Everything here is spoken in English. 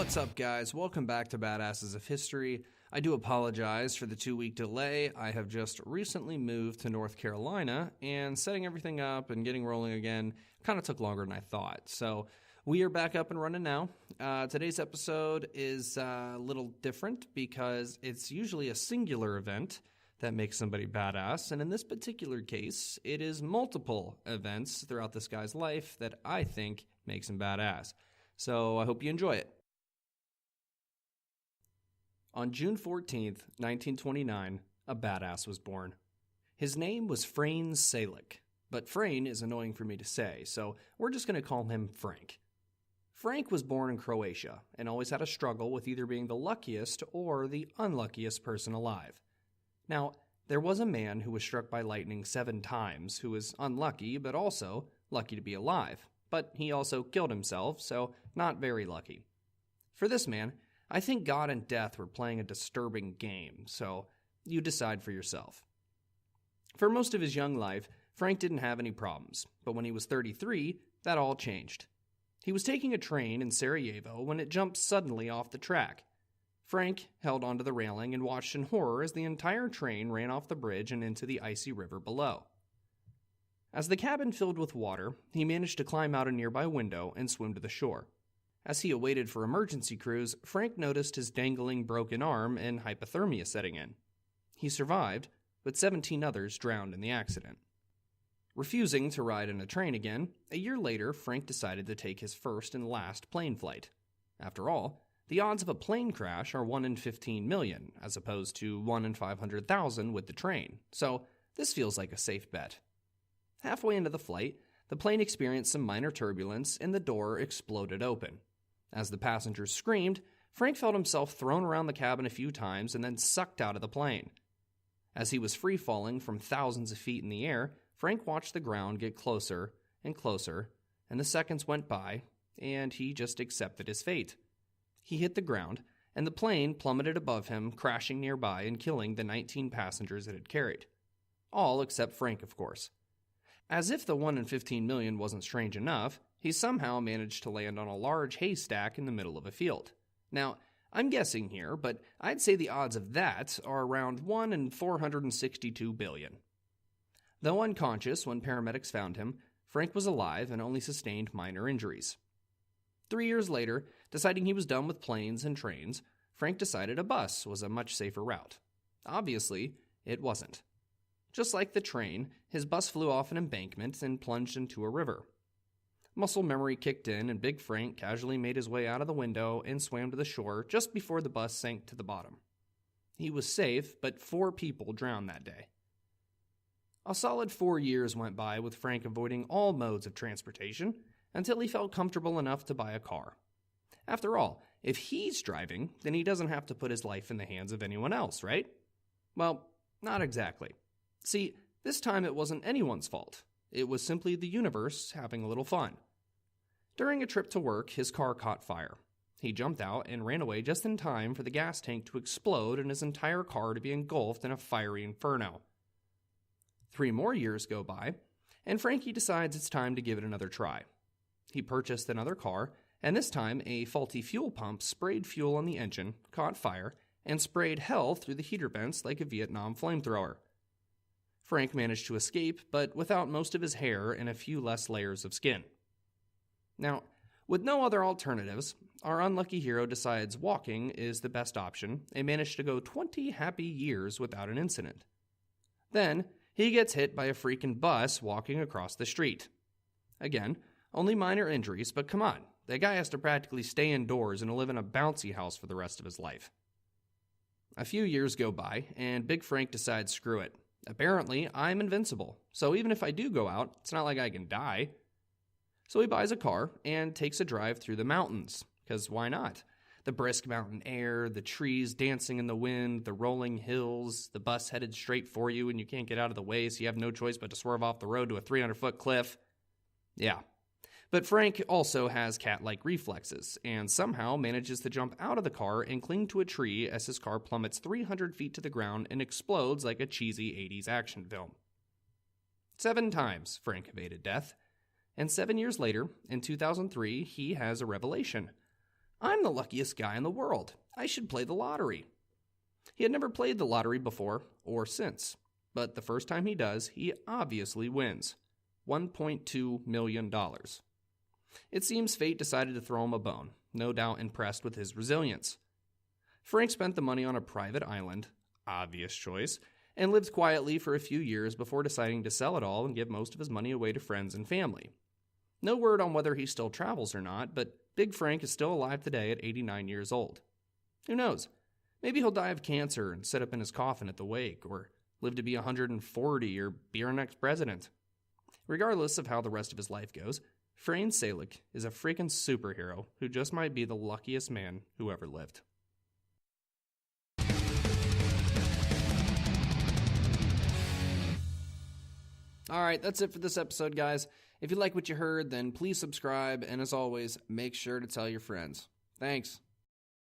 What's up, guys? Welcome back to Badasses of History. I do apologize for the 2-week delay. I have just recently moved to North Carolina, and setting everything up and getting rolling again kind of took longer than I thought. So we are back up and running now. Today's episode is a little different because it's usually a singular event that makes somebody badass, and in this particular case, it is multiple events throughout this guy's life that I think makes him badass. So I hope you enjoy it. On June 14th, 1929, a badass was born. His name was Frane Salek, but Frane is annoying for me to say, so we're just going to call him Frank. Frank was born in Croatia and always had a struggle with either being the luckiest or the unluckiest person alive. Now, there was a man who was struck by lightning 7 times who was unlucky but also lucky to be alive, but he also killed himself, so not very lucky. For this man, I think God and death were playing a disturbing game, so you decide for yourself. For most of his young life, Frank didn't have any problems, but when he was 33, that all changed. He was taking a train in Sarajevo when it jumped suddenly off the track. Frank held onto the railing and watched in horror as the entire train ran off the bridge and into the icy river below. As the cabin filled with water, he managed to climb out a nearby window and swim to the shore. As he awaited for emergency crews, Frank noticed his dangling broken arm and hypothermia setting in. He survived, but 17 others drowned in the accident. Refusing to ride in a train again, a year later, Frank decided to take his first and last plane flight. After all, the odds of a plane crash are 1 in 15 million, as opposed to 1 in 500,000 with the train, so this feels like a safe bet. Halfway into the flight, the plane experienced some minor turbulence and the door exploded open. As the passengers screamed, Frank felt himself thrown around the cabin a few times and then sucked out of the plane. As he was free-falling from thousands of feet in the air, Frank watched the ground get closer and closer, and the seconds went by, and he just accepted his fate. He hit the ground, and the plane plummeted above him, crashing nearby and killing the 19 passengers it had carried. All except Frank, of course. As if the 1 in 15 million wasn't strange enough, he somehow managed to land on a large haystack in the middle of a field. Now, I'm guessing here, but I'd say the odds of that are around 1 in 462 billion. Though unconscious when paramedics found him, Frank was alive and only sustained minor injuries. 3 years later, deciding he was done with planes and trains, Frank decided a bus was a much safer route. Obviously, it wasn't. Just like the train, his bus flew off an embankment and plunged into a river. Muscle memory kicked in, and Big Frank casually made his way out of the window and swam to the shore just before the bus sank to the bottom. He was safe, but 4 people drowned that day. A solid 4 years went by with Frank avoiding all modes of transportation until he felt comfortable enough to buy a car. After all, if he's driving, then he doesn't have to put his life in the hands of anyone else, right? Well, not exactly. See, this time it wasn't anyone's fault. It was simply the universe having a little fun. During a trip to work, his car caught fire. He jumped out and ran away just in time for the gas tank to explode and his entire car to be engulfed in a fiery inferno. 3 more years go by, and Frankie decides it's time to give it another try. He purchased another car, and this time a faulty fuel pump sprayed fuel on the engine, caught fire, and sprayed hell through the heater vents like a Vietnam flamethrower. Frank managed to escape, but without most of his hair and a few less layers of skin. Now, with no other alternatives, our unlucky hero decides walking is the best option and managed to go 20 happy years without an incident. Then, he gets hit by a freaking bus walking across the street. Again, only minor injuries, but come on, that guy has to practically stay indoors and live in a bouncy house for the rest of his life. A few years go by, and Big Frank decides screw it. Apparently, I'm invincible, so even if I do go out, it's not like I can die. So he buys a car and takes a drive through the mountains, because why not? The brisk mountain air, the trees dancing in the wind, the rolling hills, the bus headed straight for you and you can't get out of the way so you have no choice but to swerve off the road to a 300-foot cliff. Yeah. But Frank also has cat-like reflexes, and somehow manages to jump out of the car and cling to a tree as his car plummets 300 feet to the ground and explodes like a cheesy 80s action film. 7 times Frank evaded death, and 7 years later, in 2003, he has a revelation. I'm the luckiest guy in the world. I should play the lottery. He had never played the lottery before or since, but the first time he does, he obviously wins. $1.2 million. It seems fate decided to throw him a bone, no doubt impressed with his resilience. Frank spent the money on a private island, obvious choice, and lived quietly for a few years before deciding to sell it all and give most of his money away to friends and family. No word on whether he still travels or not, but Big Frank is still alive today at 89 years old. Who knows? Maybe he'll die of cancer and sit up in his coffin at the wake, or live to be 140 or be our next president. Regardless of how the rest of his life goes, Frane Salek is a freaking superhero who just might be the luckiest man who ever lived. Alright, that's it for this episode, guys. If you like what you heard, then please subscribe, and as always, make sure to tell your friends. Thanks.